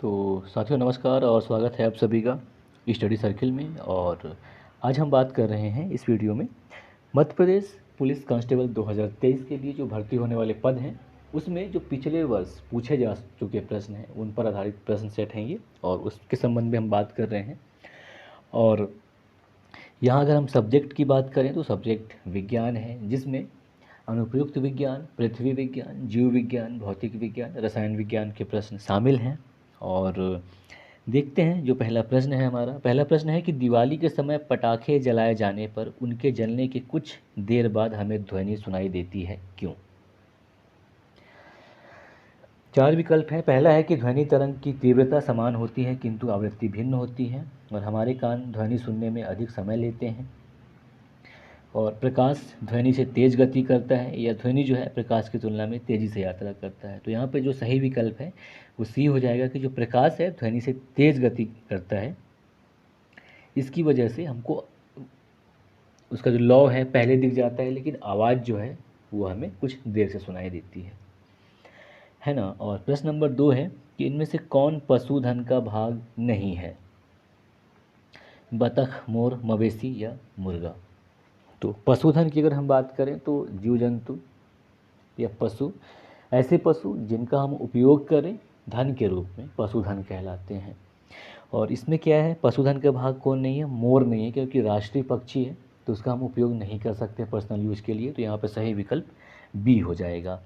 तो साथियों नमस्कार और स्वागत है आप सभी का स्टडी सर्किल में। और आज हम बात कर रहे हैं इस वीडियो में मध्य प्रदेश पुलिस कांस्टेबल 2023 के लिए जो भर्ती होने वाले पद हैं उसमें जो पिछले वर्ष पूछे जा चुके प्रश्न हैं उन पर आधारित प्रश्न सेट हैं ये, और उसके संबंध में हम बात कर रहे हैं। और यहाँ अगर हम सब्जेक्ट की बात करें तो सब्जेक्ट विज्ञान है, जिसमें अनुप्रयुक्त विज्ञान, पृथ्वी विज्ञान, जीव विज्ञान, भौतिक विज्ञान, रसायन विज्ञान के प्रश्न शामिल हैं। और देखते हैं जो पहला प्रश्न है हमारा। पहला प्रश्न है कि दिवाली के समय पटाखे जलाए जाने पर उनके जलने के कुछ देर बाद हमें ध्वनि सुनाई देती है, क्यों? 4 विकल्प हैं। पहला है कि ध्वनि तरंग की तीव्रता समान होती है किंतु आवृत्ति भिन्न होती है, और हमारे कान ध्वनि सुनने में अधिक समय लेते हैं, और प्रकाश ध्वनि से तेज़ गति करता है, या ध्वनि जो है प्रकाश की तुलना में तेज़ी से यात्रा करता है। तो यहाँ पे जो सही विकल्प है वो सी हो जाएगा कि जो प्रकाश है ध्वनि से तेज़ गति करता है, इसकी वजह से हमको उसका जो लौ है पहले दिख जाता है, लेकिन आवाज़ जो है वो हमें कुछ देर से सुनाई देती है ना। और प्रश्न नंबर 2 है कि इनमें से कौन पशुधन का भाग नहीं है? बतख, मोर, मवेशी या मुर्गा? तो पशुधन की अगर हम बात करें तो जीव जंतु या पशु, ऐसे पशु जिनका हम उपयोग करें धन के रूप में पशुधन कहलाते हैं। और इसमें क्या है, पशुधन का भाग कौन नहीं है? मोर नहीं है, क्योंकि राष्ट्रीय पक्षी है तो उसका हम उपयोग नहीं कर सकते पर्सनल यूज के लिए। तो यहाँ पर सही विकल्प बी हो जाएगा।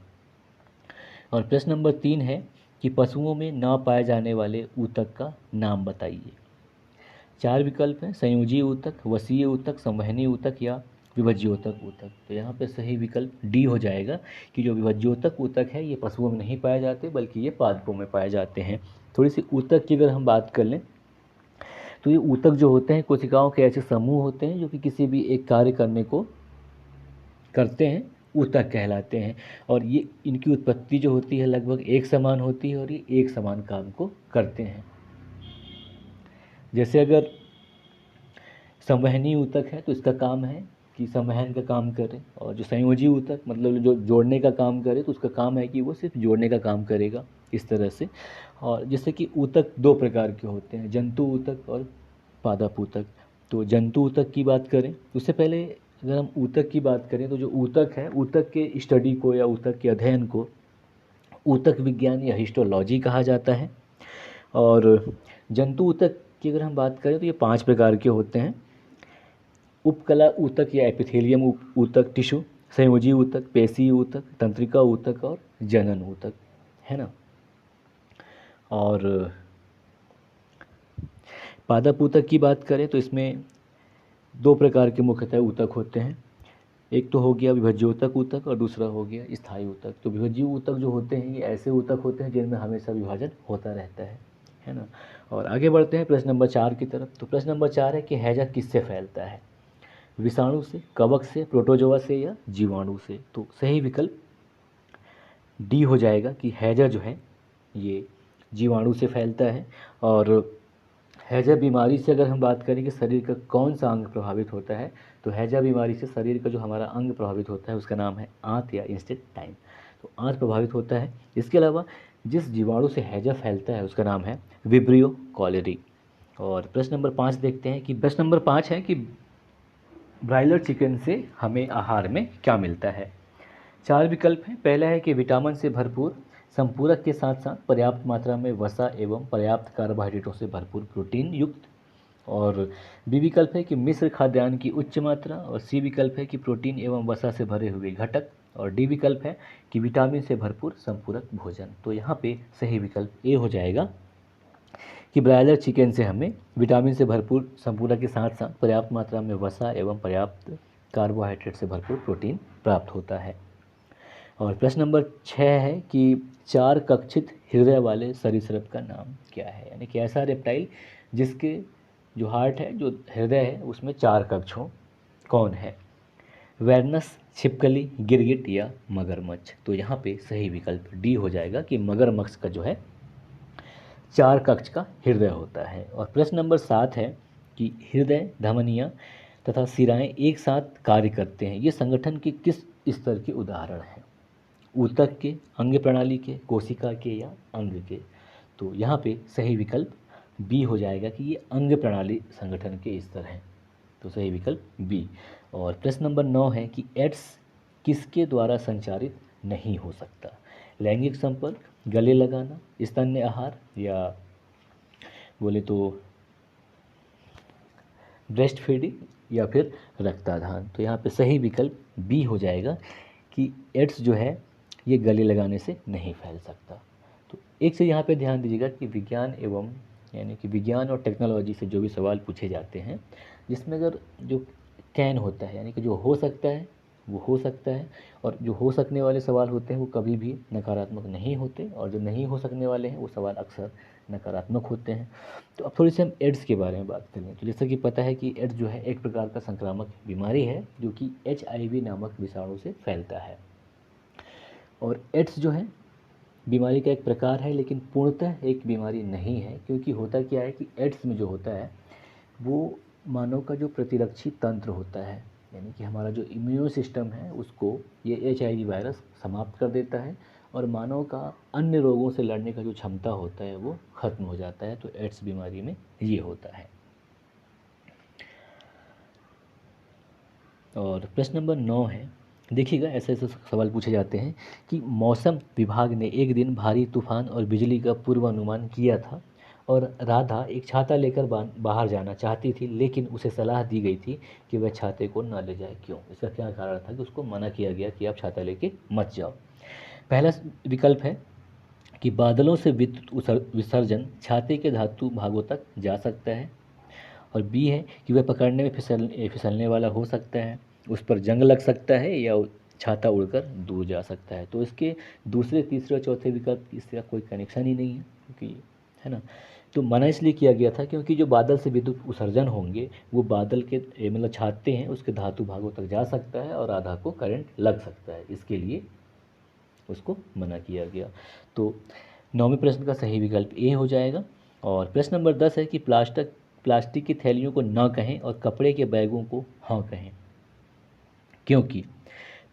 और प्रश्न नंबर 3 है कि पशुओं में न पाए जाने वाले ऊतक का नाम बताइए। 4 विकल्प हैं, संयोजी ऊतक, वसीय ऊतक, संवहनी ऊतक या विभज्योतक ऊतक। तो यहाँ पे सही विकल्प डी हो जाएगा कि जो विभज्योतक ऊतक है ये पशुओं में नहीं पाए जाते बल्कि ये पादपों में पाए जाते हैं। थोड़ी सी ऊतक की अगर हम बात कर लें तो ये ऊतक जो होते हैं कोशिकाओं के ऐसे समूह होते हैं जो कि किसी भी एक कार्य करने को करते हैं, ऊतक कहलाते हैं। और ये इनकी उत्पत्ति जो होती है लगभग एक समान होती है और ये एक समान काम को करते हैं। जैसे अगर संवहनी ऊतक है तो इसका काम है कि संवहन का काम करे, और जो संयोजी ऊतक मतलब जो जोड़ने का काम करे तो उसका काम है कि वो सिर्फ जोड़ने का काम करेगा, इस तरह से। और जैसे कि ऊतक 2 प्रकार के होते हैं, जंतु ऊतक और पादप ऊतक। तो जंतु ऊतक की बात करें उससे पहले अगर हम ऊतक की बात करें तो जो ऊतक है, ऊतक के स्टडी को या ऊतक के अध्ययन को ऊतक विज्ञान या हिस्टोलॉजी कहा जाता है। और जंतु ऊतक की अगर हम बात करें तो ये 5 प्रकार के होते हैं, उपकला ऊतक या एपिथेलियम ऊतक टिश्यू, संयोजी ऊतक, पेशी ऊतक, तंत्रिका ऊतक और जनन ऊतक, है ना। और पादप ऊतक की बात करें तो इसमें 2 प्रकार के मुख्यतः ऊतक होते हैं, एक तो हो गया विभज्योतक ऊतक और दूसरा हो गया स्थायी ऊतक। तो विभज्य ऊतक जो होते हैं ये ऐसे ऊतक होते हैं जिनमें हमेशा विभाजन होता रहता है ना। और आगे बढ़ते हैं प्रश्न नंबर 4 की तरफ। तो प्रश्न नंबर 4 है कि हैजा किससे फैलता है? विषाणु से, कवक से, प्रोटोजोआ से या जीवाणु से? तो सही विकल्प डी हो जाएगा कि हैजा जो है ये जीवाणु से फैलता है। और हैजा बीमारी से अगर हम बात करें कि शरीर का कौन सा अंग प्रभावित होता है, तो हैजा बीमारी से शरीर का जो हमारा अंग प्रभावित होता है उसका नाम है आंत या इंस्टेटाइन। तो आंत प्रभावित होता है। इसके अलावा जिस जीवाणु से हैजा फैलता है उसका नाम है विब्रियो कॉलेरी। और प्रश्न नंबर 5 देखते हैं कि प्रश्न नंबर 5 है कि ब्रायलर चिकन से हमें आहार में क्या मिलता है? 4 विकल्प हैं। पहला है कि विटामिन से भरपूर संपूरक के साथ साथ पर्याप्त मात्रा में वसा एवं पर्याप्त कार्बोहाइड्रेटों से भरपूर प्रोटीन युक्त। और बी विकल्प है कि मिश्र खाद्यान्न की उच्च मात्रा। और सी विकल्प है कि प्रोटीन एवं वसा से भरे हुए घटक। और डी विकल्प है कि विटामिन से भरपूर संपूरक भोजन। तो यहाँ पे सही विकल्प ए हो जाएगा कि ब्रायलर चिकन से हमें विटामिन से भरपूर संपूरक के साथ साथ पर्याप्त मात्रा में वसा एवं पर्याप्त कार्बोहाइड्रेट से भरपूर प्रोटीन प्राप्त होता है। और प्रश्न नंबर 6 है कि 4 कक्षित हृदय वाले सरीसृप का नाम क्या है? यानी कि ऐसा रेप्टाइल जिसके जो हार्ट है, जो हृदय है उसमें 4 कक्ष हो, कौन है? वैरनस, छिपकली, गिरगिट या मगरमच्छ? तो यहाँ पे सही विकल्प डी हो जाएगा कि मगरमच्छ का जो है 4 कक्ष का हृदय होता है। और प्रश्न नंबर 7 है कि हृदय, धमनियाँ तथा सिराएं एक साथ कार्य करते हैं, ये संगठन के किस स्तर के उदाहरण हैं? ऊतक के, अंग प्रणाली के, कोशिका के या अंग के? तो यहाँ पे सही विकल्प बी हो जाएगा कि ये अंग प्रणाली संगठन के स्तर हैं। तो सही विकल्प बी। और प्रश्न नंबर 9 है कि एड्स किसके द्वारा संचारित नहीं हो सकता? लैंगिक संपर्क, गले लगाना, स्तन्य आहार, या बोले तो ब्रेस्ट फीडिंग, या फिर रक्ताधान। तो यहाँ पे सही विकल्प बी हो जाएगा कि एड्स जो है ये गले लगाने से नहीं फैल सकता। तो एक से यहाँ पे ध्यान दीजिएगा कि विज्ञान एवं यानी कि विज्ञान और टेक्नोलॉजी से जो भी सवाल पूछे जाते हैं, जिसमें अगर जो कैन होता है यानी कि जो हो सकता है वो हो सकता है, और जो हो सकने वाले सवाल होते हैं वो कभी भी नकारात्मक नहीं होते, और जो नहीं हो सकने वाले हैं वो सवाल अक्सर नकारात्मक होते हैं। तो अब थोड़ी सी हम एड्स के बारे में बात करें। तो जैसा कि पता है कि एड्स जो है एक प्रकार का संक्रामक बीमारी है जो कि HIV नामक विषाणु से फैलता है। और एड्स जो है बीमारी का एक प्रकार है, लेकिन पूर्णतः एक बीमारी नहीं है, क्योंकि होता क्या है कि एड्स में जो होता है वो मानव का जो प्रतिरक्षी तंत्र होता है, यानी कि हमारा जो इम्यून सिस्टम है उसको ये HIV वायरस समाप्त कर देता है, और मानव का अन्य रोगों से लड़ने का जो क्षमता होता है वो खत्म हो जाता है। तो एड्स बीमारी में ये होता है। और प्रश्न नंबर 9 है, देखिएगा ऐसे ऐसे सवाल पूछे जाते हैं कि मौसम विभाग ने एक दिन भारी तूफान और बिजली का पूर्वानुमान किया था, और राधा एक छाता लेकर बाहर जाना चाहती थी, लेकिन उसे सलाह दी गई थी कि वह छाते को न ले जाए। क्यों? इसका क्या कारण था कि उसको मना किया गया कि आप छाता लेके मत जाओ? पहला विकल्प है कि बादलों से विद्युत विसर्जन छाते के धातु भागों तक जा सकता है, और बी है कि वह पकड़ने में फिसलने वाला हो सकता है, उस पर जंग लग सकता है, या छाता उड़कर दूर जा सकता है। तो इसके दूसरे, तीसरे और चौथे विकल्प इसका कोई कनेक्शन ही नहीं है, क्योंकि है ना। तो मना इसलिए किया गया था क्योंकि जो बादल से विद्युत उत्सर्जन होंगे वो बादल के मतलब छाते हैं उसके धातु भागों तक जा सकता है और आधा को करंट लग सकता है, इसके लिए उसको मना किया गया। तो 9वें प्रश्न का सही विकल्प ए हो जाएगा। और प्रश्न नंबर 10 है कि प्लास्टिक की थैलियों को न कहें और कपड़े के बैगों को हाँ कहें, क्योंकि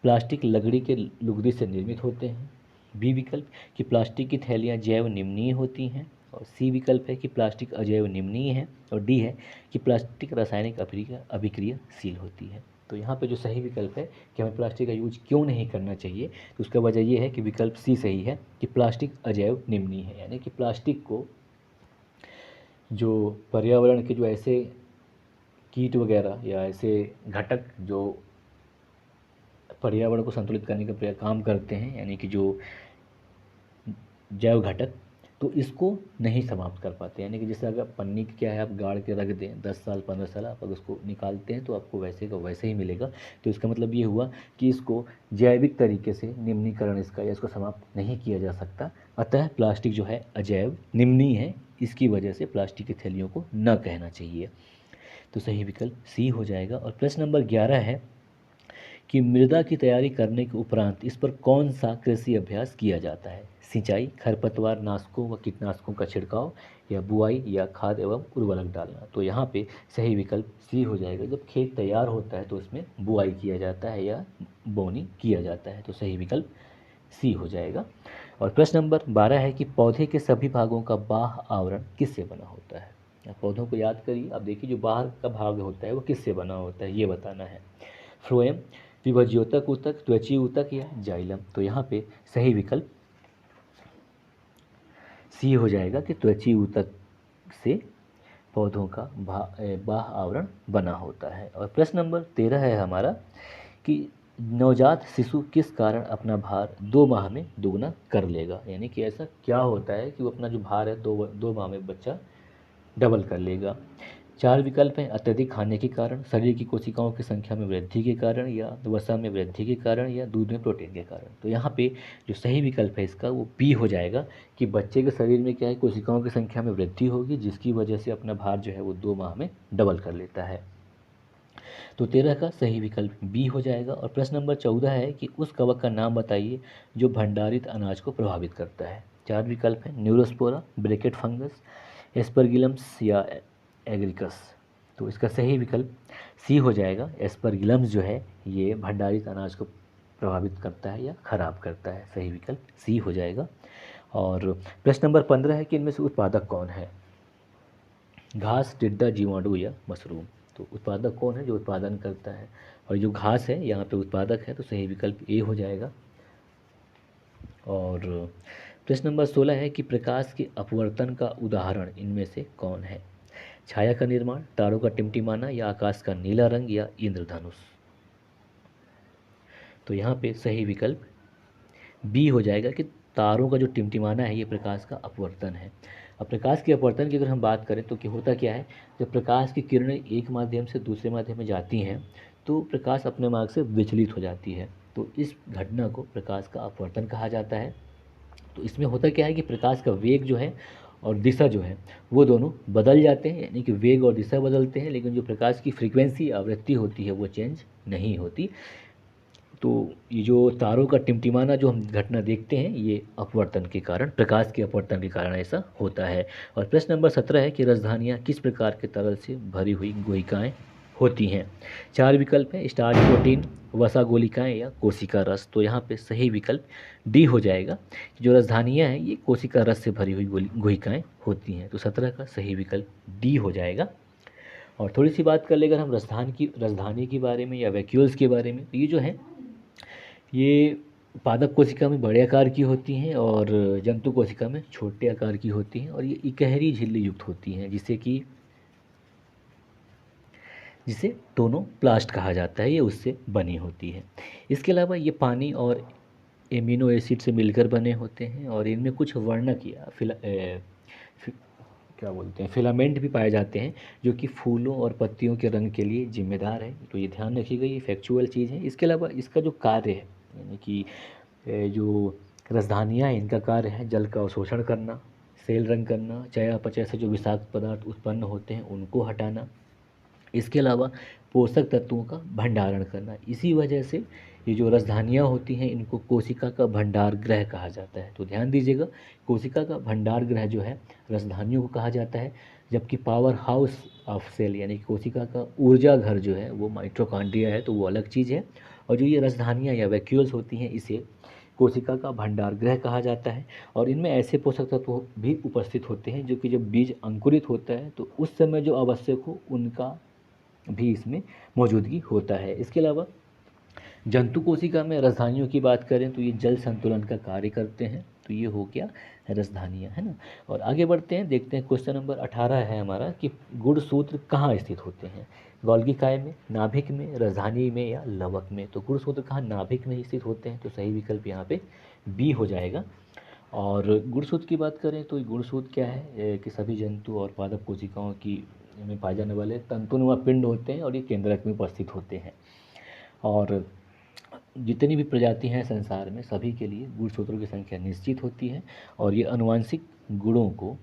प्लास्टिक लकड़ी के लुगदी से निर्मित होते हैं। बी विकल्प कि प्लास्टिक की थैलियाँ जैव निम्नीय होती हैं, और सी विकल्प है कि प्लास्टिक अजैव निम्नीय है, और डी है कि प्लास्टिक रासायनिक अभिक्रियाशील होती है। तो यहाँ पे जो सही विकल्प है कि हमें प्लास्टिक का यूज क्यों नहीं करना चाहिए, तो उसका वजह ये है कि विकल्प सी सही है कि प्लास्टिक अजैव निम्नीय है, यानी कि प्लास्टिक को जो पर्यावरण के जो ऐसे कीट वगैरह या ऐसे घटक जो पर्यावरण को संतुलित करने का काम करते हैं, यानी कि जो जैव घटक, तो इसको नहीं समाप्त कर पाते। यानी कि जैसे अगर पन्नी क्या है आप गाड़ के रख दें 10 साल 15 साल, आप अगर उसको निकालते हैं तो आपको वैसे का वैसे ही मिलेगा। तो इसका मतलब ये हुआ कि इसको जैविक तरीके से निम्नीकरण इसका या इसको समाप्त नहीं किया जा सकता। अतः प्लास्टिक जो है अजैव निम्नीय है, इसकी वजह से प्लास्टिक की थैलियों को न कहना चाहिए। तो सही विकल्प सी हो जाएगा। और प्रश्न नंबर 11 है कि मृदा की तैयारी करने के उपरांत इस पर कौन सा कृषि अभ्यास किया जाता है? सिंचाई, खरपतवार नाशकों व कीटनाशकों का छिड़काव, या बुआई, या खाद एवं उर्वरक डालना। तो यहाँ पे सही विकल्प सी हो जाएगा। जब खेत तैयार होता है तो उसमें बुआई किया जाता है या बोनी किया जाता है। तो सही विकल्प सी हो जाएगा। और प्रश्न नंबर 12 है कि पौधे के सभी भागों का बाह्य आवरण किससे बना होता है? पौधों को याद करिए, अब देखिए जो बाहर का भाग होता है वो किससे बना होता है ये बताना है। फ्लोएम, विभज्योतक ऊतक, त्वचीय ऊतक, या जाइलम। तो यहाँ पे सही विकल्प सी हो जाएगा कि त्वचीय ऊतक से पौधों का बाह्य आवरण बना होता है। और प्रश्न नंबर 13 है हमारा कि नवजात शिशु किस कारण अपना भार 2 माह में दोगुना कर लेगा? यानी कि ऐसा क्या होता है कि वो अपना जो भार है 2 माह में बच्चा डबल कर लेगा? 4 विकल्प हैं, अत्यधिक खाने के कारण, शरीर की कोशिकाओं की संख्या में वृद्धि के कारण, या वसा में वृद्धि के कारण, या दूध में प्रोटीन के कारण। तो यहाँ पे जो सही विकल्प है इसका वो बी हो जाएगा कि बच्चे के शरीर में क्या है, कोशिकाओं की संख्या में वृद्धि होगी, जिसकी वजह से अपना भार जो है वो 2 माह में डबल कर लेता है। तो 13 का सही विकल्प बी हो जाएगा। और प्रश्न नंबर 14 है कि उस कवक का नाम बताइए जो भंडारित अनाज को प्रभावित करता है। 4 विकल्प हैं, न्यूरोस्पोरा, ब्रैकेट फंगस, एस्परगिलम्स, या एग्रिकस। तो इसका सही विकल्प सी हो जाएगा। एस्परगिलम्स जो है ये भंडारित अनाज को प्रभावित करता है या खराब करता है। सही विकल्प सी हो जाएगा। और प्रश्न नंबर 15 है कि इनमें से उत्पादक कौन है? घास, टिड्डा, जीवाणु या मशरूम। तो उत्पादक कौन है जो उत्पादन करता है? और जो घास है यहाँ पे उत्पादक है, तो सही विकल्प ए हो जाएगा। और प्रश्न नंबर 16 है कि प्रकाश के अपवर्तन का उदाहरण इनमें से कौन है? छाया का निर्माण, तारों का टिमटिमाना या आकाश का नीला रंग या इंद्रधनुष। तो यहाँ पे सही विकल्प बी हो जाएगा कि तारों का जो टिमटिमाना है ये प्रकाश का अपवर्तन है। अब प्रकाश के अपवर्तन की अगर हम बात करें तो क्या होता क्या है, जब प्रकाश की किरणें एक माध्यम से दूसरे माध्यम में जाती हैं तो प्रकाश अपने मार्ग से विचलित हो जाती है, तो इस घटना को प्रकाश का अपवर्तन कहा जाता है। तो इसमें होता क्या है कि प्रकाश का वेग जो है और दिशा जो है वो दोनों बदल जाते हैं, यानी कि वेग और दिशा बदलते हैं, लेकिन जो प्रकाश की फ्रीक्वेंसी आवृत्ति होती है वो चेंज नहीं होती। तो ये जो तारों का टिमटिमाना जो हम घटना देखते हैं ये अपवर्तन के कारण, प्रकाश के अपवर्तन के कारण ऐसा होता है। और प्रश्न नंबर 17 है कि राजधानियाँ किस प्रकार के तरल से भरी हुई गुहिकाएँ होती हैं? 4 विकल्प हैं, स्टार्च प्रोटीन, वसा गोलिकाएँ या कोशिका रस। तो यहाँ पे सही विकल्प डी हो जाएगा कि जो राजधानियाँ हैं ये कोशिका रस से भरी हुई गुहिकाएँ होती हैं। तो 17 का सही विकल्प डी हो जाएगा। और थोड़ी सी बात कर ले अगर हम राजधानी के बारे में या वैक्यूल्स के बारे में, तो ये जो है ये पादप कोशिका में बड़े आकार की होती हैं और जंतु कोशिका में छोटे आकार की होती हैं, और ये इकहरी झिल्ली युक्त होती हैं जिसे टोनोप्लास्ट कहा जाता है, ये उससे बनी होती है। इसके अलावा ये पानी और एमिनो एसिड से मिलकर बने होते हैं और इनमें कुछ वर्णक या क्या बोलते हैं फिलामेंट भी पाए जाते हैं जो कि फूलों और पत्तियों के रंग के लिए जिम्मेदार है। तो ये ध्यान रखिएगा, ये फैक्चुअल चीज़ है। इसके अलावा इसका जो कार्य है, यानी कि जो राजधानियाँ हैं इनका कार्य है जल का अवशोषण करना, सेल रंग करना, चयापचय से जो विषाक्त पदार्थ उत्पन्न होते हैं उनको हटाना, इसके अलावा पोषक तत्वों का भंडारण करना। इसी वजह से ये जो राजधानियाँ होती हैं इनको कोशिका का भंडार गृह कहा जाता है। तो ध्यान दीजिएगा, कोशिका का भंडार गृह जो है राजधानियों को कहा जाता है, जबकि पावर हाउस ऑफ सेल यानी कि कोशिका का ऊर्जा घर जो है वो माइटोकॉन्ड्रिया है, तो वो अलग चीज़ है। और जो ये राजधानियाँ या वैक्यूल्स होती हैं इसे कोशिका का भंडार गृह कहा जाता है। और इनमें ऐसे पोषक तत्व भी उपस्थित होते हैं जो कि जब बीज अंकुरित होता है तो उस समय जो आवश्यक हो उनका भी इसमें मौजूदगी होता है। इसके अलावा जंतु कोशिका में राजधानियों की बात करें तो ये जल संतुलन का कार्य करते हैं, तो ये हो गया राजधानियाँ, है ना। और आगे बढ़ते हैं, देखते हैं क्वेश्चन नंबर 18 है हमारा कि गुणसूत्र कहाँ स्थित होते हैं? गोल्गी काय में, नाभिक में, राजधानी में या लवक में। तो गुणसूत्र कहाँ नाभिक में स्थित होते हैं, तो सही विकल्प यहाँ पे बी हो जाएगा। और गुणसूत्र की बात करें तो गुणसूत्र क्या है कि सभी जंतु और पादप कोशिकाओं की में पाए जाने वाले तंतुनुमा पिंड होते हैं और ये केंद्रक में उपस्थित होते हैं। और जितनी भी प्रजाति हैं संसार में सभी के लिए गुणसूत्रों की संख्या निश्चित होती है और ये आनुवांशिक गुणों को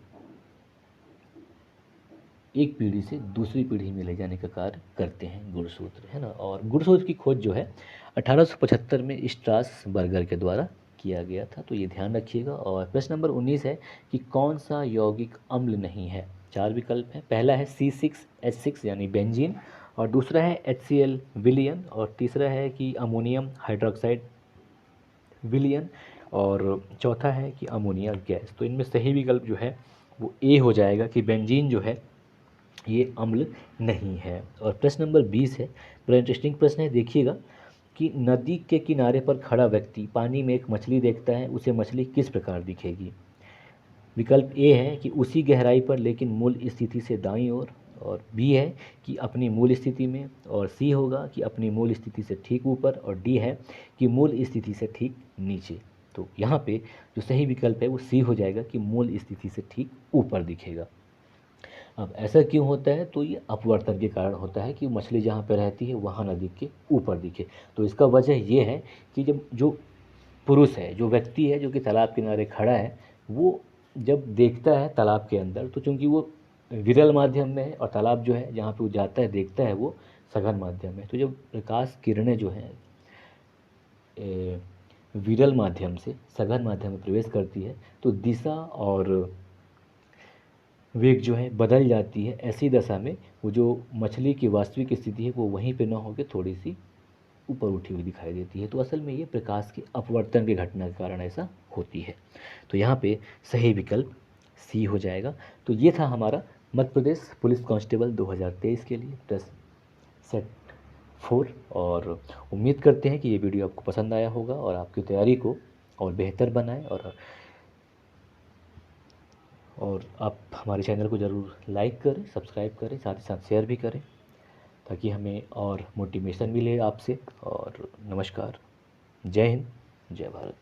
एक पीढ़ी से दूसरी पीढ़ी में ले जाने का कार्य करते हैं गुणसूत्र, है ना। और गुणसूत्र की खोज जो है 1875 में स्ट्रासबर्गर के द्वारा किया गया था, तो ये ध्यान रखिएगा। और प्रश्न नंबर 19 है कि कौन सा यौगिक अम्ल नहीं है? 4 विकल्प हैं, पहला है C6H6 यानी बेंजीन, और दूसरा है HCl विलियन, और तीसरा है कि अमोनियम हाइड्रोक्साइड विलियन, और चौथा है कि अमोनिया गैस। तो इनमें सही विकल्प जो है वो ए हो जाएगा कि बेंजीन जो है ये अम्ल नहीं है। और प्रश्न नंबर 20 है, बड़ा इंटरेस्टिंग प्रश्न है, देखिएगा कि नदी के किनारे पर खड़ा व्यक्ति पानी में एक मछली देखता है, उसे मछली किस प्रकार दिखेगी? विकल्प ए है कि उसी गहराई पर लेकिन मूल स्थिति से दाईं ओर, और बी है कि अपनी मूल स्थिति में, और सी होगा कि अपनी मूल स्थिति से ठीक ऊपर, और डी है कि मूल स्थिति से ठीक नीचे। तो यहाँ पे जो सही विकल्प है वो सी हो जाएगा कि मूल स्थिति से ठीक ऊपर दिखेगा। अब ऐसा क्यों होता है? तो ये अपवर्तन के कारण होता है कि मछली जहाँ पे रहती है वहाँ नदी के ऊपर दिखे। तो इसका वजह ये है कि जब जो पुरुष है, जो व्यक्ति है जो कि तालाब किनारे खड़ा है, वो जब देखता है तालाब के अंदर, तो चूंकि वो विरल माध्यम में है और तालाब जो है जहाँ पे वो जाता है देखता है वो सघन माध्यम में, तो जब प्रकाश किरणें जो हैं विरल माध्यम से सघन माध्यम में प्रवेश करती है तो दिशा और वेग जो है बदल जाती है। ऐसी दशा में वो जो मछली की वास्तविक स्थिति है वो वहीं पे ना होकर थोड़ी सी ऊपर उठी हुई दिखाई देती है। तो असल में ये प्रकाश के अपवर्तन की घटना के कारण ऐसा होती है। तो यहाँ पे सही विकल्प सी हो जाएगा। तो ये था हमारा मध्य प्रदेश पुलिस कांस्टेबल 2023 के लिए प्रश्न सेट 4। और उम्मीद करते हैं कि ये वीडियो आपको पसंद आया होगा और आपकी तैयारी को और बेहतर बनाए। और आप हमारे चैनल को ज़रूर लाइक करें, सब्सक्राइब करें, साथ ही साथ शेयर भी करें, ताकि हमें और मोटिवेशन मिले आपसे। और नमस्कार, जय हिंद, जय भारत।